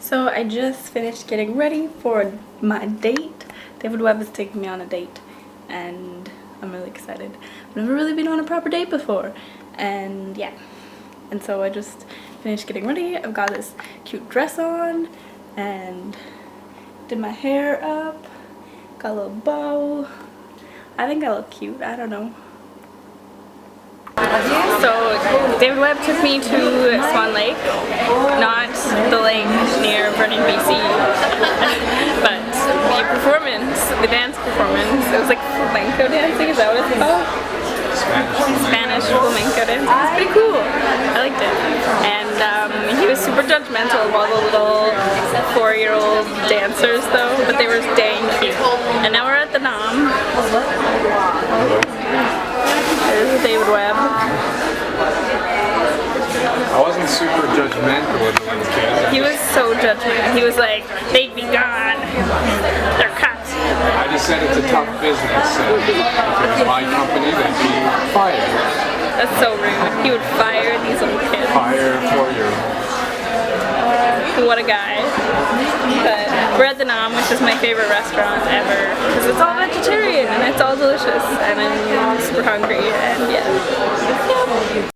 So I just finished getting ready for my date. David Webb is taking me on a date and I'm really excited. I've never really been on a proper date before, and yeah. And so I just finished getting ready. I've got this cute dress on and did my hair up, got a little bow. I think I look cute, I don't know. So David Webb took me to Swan Lake, not the lake near Vernon, BC, but the performance, the dance performance. It was like flamenco dancing, is that what it's called? Spanish flamenco dancing. It was pretty cool. I liked it. And he was super judgmental of all the little 4-year-old dancers though, but they were dang cute. And now we're at the Nam. There's David Webb. I wasn't super judgmental of the little kids. He was so judgmental. He was like, they'd be gone. They're cut. I just said it's a tough business. If it was my company, they'd be fired. That's so rude. He would fire these little kids. Fire 4-year-olds. What a guy. But we're at the Nam, which is my favorite restaurant ever, because it's all vegetarian and it's all delicious, and I'm super hungry, and yeah.